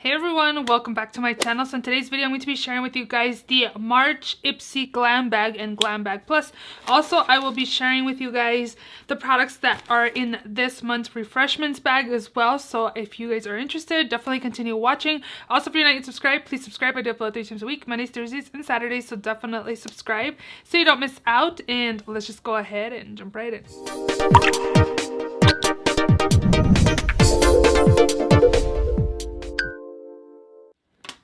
Hey everyone, welcome back to my channel. So in today's video, I'm going to be sharing with you guys the March Ipsy Glam Bag and Glam Bag Plus. Also, I will be sharing with you guys the products that are in this month's Refreshments bag as well. So if you guys are interested, definitely continue watching. Also, if you're not yet subscribed, please subscribe. I do upload 3 times a week, Mondays, Thursdays, and Saturdays. So definitely subscribe so you don't miss out. And let's just go ahead and jump right in.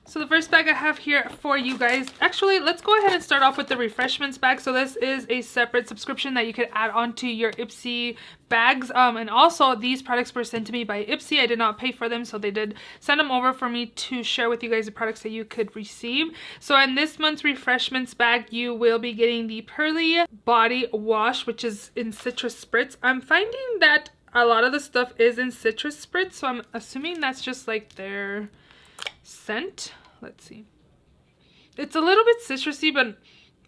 So the first bag I have here for you guys, actually, let's go ahead and start off with the Refreshments bag. So this is a separate subscription that you could add onto your Ipsy bags. And also these products were sent to me by Ipsy. I did not pay for them, so they did send them over for me to share with you guys the products that you could receive. So in this month's Refreshments bag, you will be getting the Pearly Body Wash, which is in citrus spritz. I'm finding that a lot of the stuff is in citrus spritz, so I'm assuming that's just like their scent. Let's see, it's a little bit citrusy,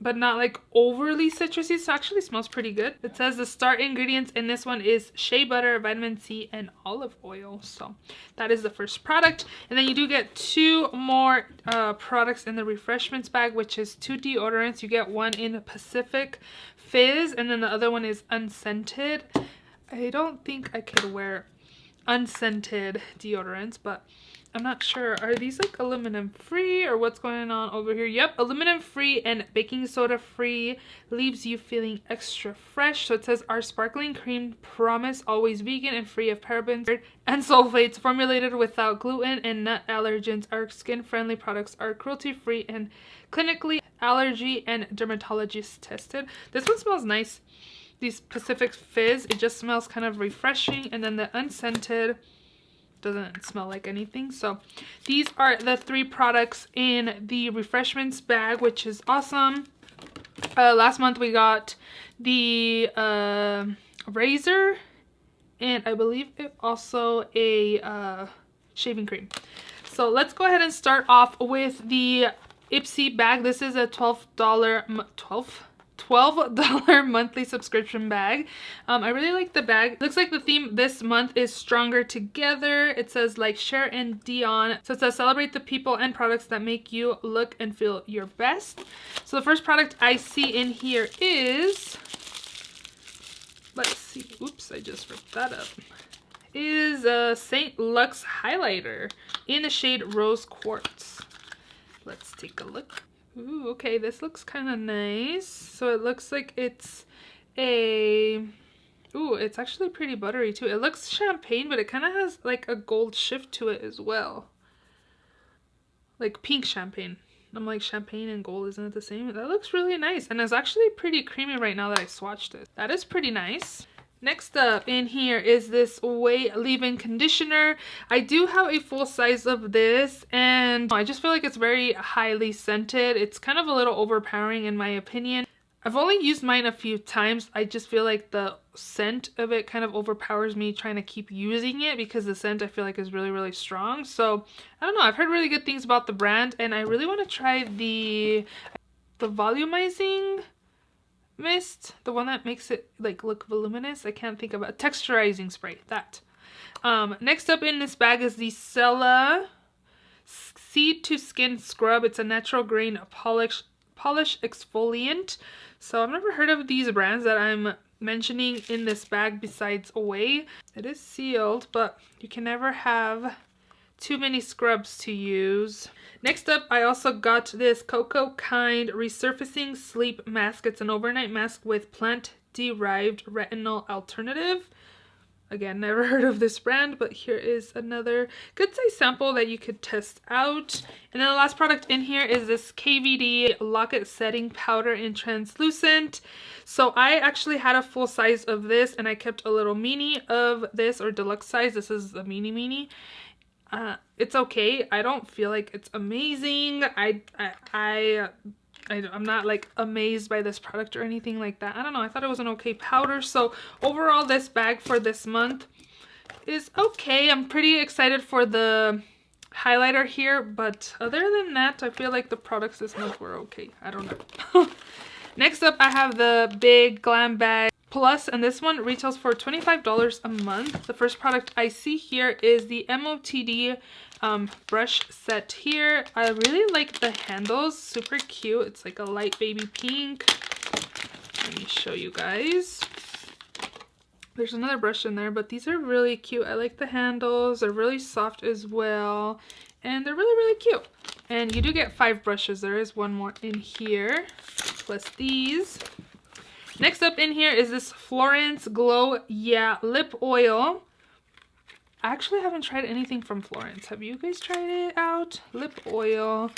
but not like overly citrusy, so it actually smells pretty good. It says the start ingredients in this one is shea butter, vitamin C, and olive oil. So that is the first product, and then you do get 2 more products in the Refreshments bag, which is 2 deodorants. You get one in Pacific Fizz, and then the other one is unscented. I don't think I could wear unscented deodorants, but I'm not sure. Are these like aluminum free or what's going on over here? Yep, aluminum free and baking soda free, leaves you feeling extra fresh. So it says our sparkling cream promise always vegan and free of parabens and sulfates, formulated without gluten and nut allergens. Our skin friendly products are cruelty free and clinically allergy and dermatologist tested. This one smells nice. These Pacific Fizz, it just smells kind of refreshing, and then the unscented doesn't smell like anything. So these are the 3 products in the Refreshments bag, which is awesome. Last month we got the razor, and I believe it also a shaving cream. So let's go ahead and start off with the Ipsy bag. This is a $12 monthly subscription bag. I really like the bag. Looks like the theme this month is Stronger Together. It says like Cher and Dion. So it says celebrate the people and products that make you look and feel your best. So the first product I see in here is, let's see, oops, I just ripped that up, is a St. Luxe highlighter in the shade Rose Quartz. Let's take a look. Ooh, okay, this looks kind of nice. So it looks like it's a, ooh, it's actually pretty buttery too. It looks champagne, but it kind of has like a gold shift to it as well. Like pink champagne. I'm like, champagne and gold, isn't it the same? That looks really nice. And it's actually pretty creamy right now that I swatched it. That is pretty nice. Next up in here is this Way Leave-In Conditioner. I do have a full size of this, and I just feel like it's very highly scented. It's kind of a little overpowering in my opinion. I've only used mine a few times. I just feel like the scent of it kind of overpowers me trying to keep using it, because the scent I feel like is really, really strong. So I don't know. I've heard really good things about the brand, and I really want to try the volumizing mist, the one that makes it like look voluminous. I can't think of a texturizing spray. That. Next up in this bag is the Sella Seed to Skin Scrub. It's a natural grain polish exfoliant. So I've never heard of these brands that I'm mentioning in this bag besides Away. It is sealed, but you can never have too many scrubs to use. Next up, I also got this Cocoa Kind Resurfacing Sleep Mask. It's an overnight mask with plant-derived retinol alternative. Again, never heard of this brand, but here is another good size sample that you could test out. And then the last product in here is this KVD Locket Setting Powder in Translucent. So I actually had a full size of this, and I kept a little mini of this, or deluxe size. This is the mini. It's okay. I don't feel like it's amazing. I'm not like amazed by this product or anything like that. I don't know. I thought it was an okay powder. So overall, this bag for this month is okay. I'm pretty excited for the highlighter here, but other than that, I feel like the products this month were okay. I don't know. Next up, I have the big Glam Bag Plus, and this one retails for $25 a month. The first product I see here is the MOTD brush set here. I really like the handles, super cute. It's like a light baby pink. Let me show you guys. There's another brush in there, but these are really cute. I like the handles. They're really soft as well, and they're really, really cute. And you do get 5 brushes. There is one more in here, plus these. Next up in here is this Florence Glow Yeah Lip Oil. I actually haven't tried anything from Florence. Have you guys tried it out? Lip oil.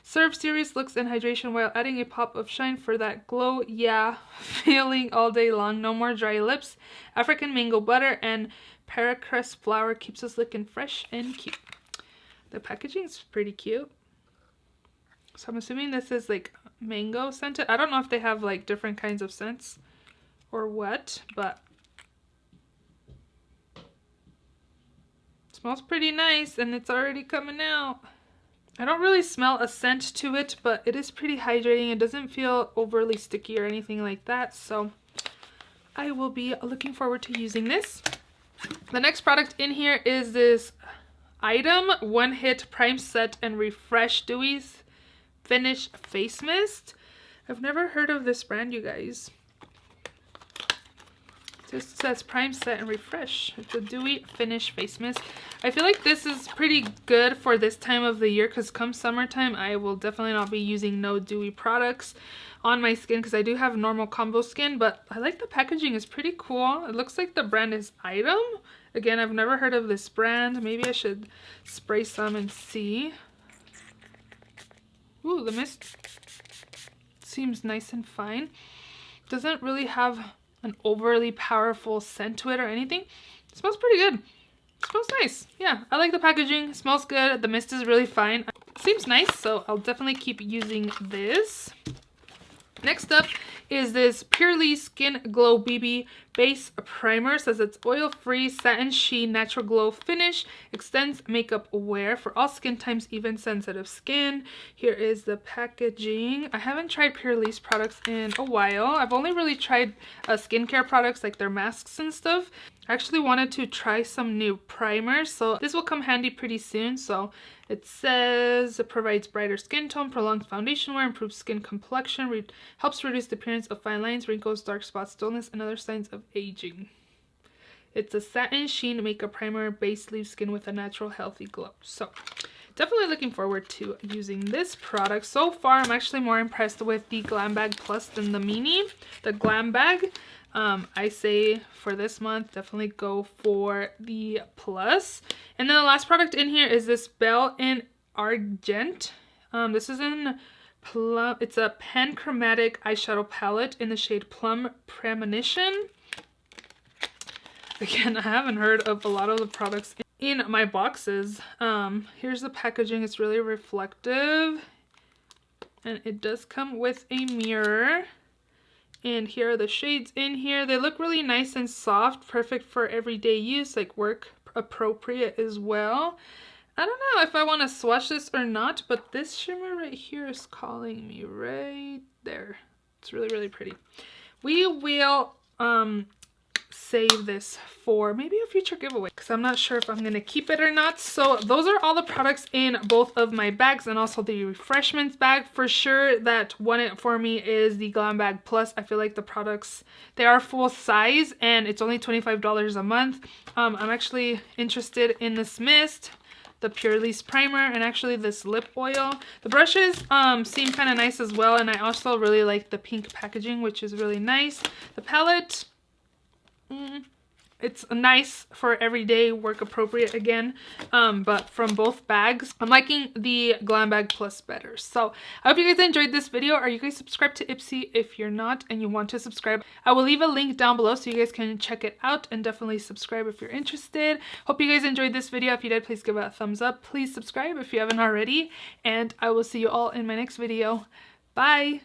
Serve serious looks and hydration while adding a pop of shine for that glow, yeah, feeling all day long. No more dry lips. African mango butter and paracress flower keeps us looking fresh and cute. The packaging is pretty cute. So I'm assuming this is like mango scented. I don't know if they have like different kinds of scents or what, but it smells pretty nice and it's already coming out. I don't really smell a scent to it, but it is pretty hydrating. It doesn't feel overly sticky or anything like that, so I will be looking forward to using this. The next product in here is this item, One Hit Prime Set and Refresh Dewey's Finish Face Mist. I've never heard of this brand, you guys. This says Prime Set and Refresh. It's a Dewey Finish Face Mist. I feel like this is pretty good for this time of the year because come summertime, I will definitely not be using no Dewey products on my skin because I do have normal combo skin, but I like the packaging. It's pretty cool. It looks like the brand is Item. Again, I've never heard of this brand. Maybe I should spray some and see. Ooh, the mist seems nice and fine. Doesn't really have an overly powerful scent to it or anything. It smells pretty good. It smells nice. Yeah, I like the packaging. It smells good. The mist is really fine. It seems nice, so I'll definitely keep using this. Next up is this Purely Skin Glow BB Base Primer. It says it's oil-free, satin sheen, natural glow finish, extends makeup wear for all skin types, even sensitive skin. Here is the packaging. I haven't tried Purely's products in a while. I've only really tried skincare products like their masks and stuff. I actually wanted to try some new primers, so this will come handy pretty soon. So it says it provides brighter skin tone, prolongs foundation wear, improves skin complexion, helps reduce the appearance of fine lines, wrinkles, dark spots, dullness, and other signs of aging. It's a satin sheen makeup primer. Base leaves skin with a natural healthy glow. So definitely looking forward to using this product. So far, I'm actually more impressed with the Glam Bag Plus than the Mini. The Glam Bag, I say for this month, definitely go for the Plus. And then the last product in here is this Belle in Argent. This is in Plum. It's a pan-chromatic eyeshadow palette in the shade Plum Premonition. Again, I haven't heard of a lot of the products in my boxes. Here's the packaging. It's really reflective. And it does come with a mirror. And here are the shades in here. They look really nice and soft, perfect for everyday use, like work appropriate as well. I don't know if I want to swatch this or not, but this shimmer right here is calling me right there. It's really, really pretty. We will save this for maybe a future giveaway because I'm not sure if I'm going to keep it or not. So those are all the products in both of my bags and also the Refreshments bag. For sure that won it for me is the Glam Bag Plus. I feel like the products, they are full size and it's only $25 a month. I'm actually interested in this mist, the Purely's primer, and actually this lip oil. The brushes seem kind of nice as well, and I also really like the pink packaging, which is really nice. The palette, it's nice for everyday work appropriate again, but from both bags, I'm liking the Glam Bag Plus better. So I hope you guys enjoyed this video. Are you guys subscribed to Ipsy? If you're not and you want to subscribe, I will leave a link down below so you guys can check it out and definitely subscribe if you're interested. Hope you guys enjoyed this video. If you did, please give it a thumbs up. Please subscribe if you haven't already, and I will see you all in my next video. Bye!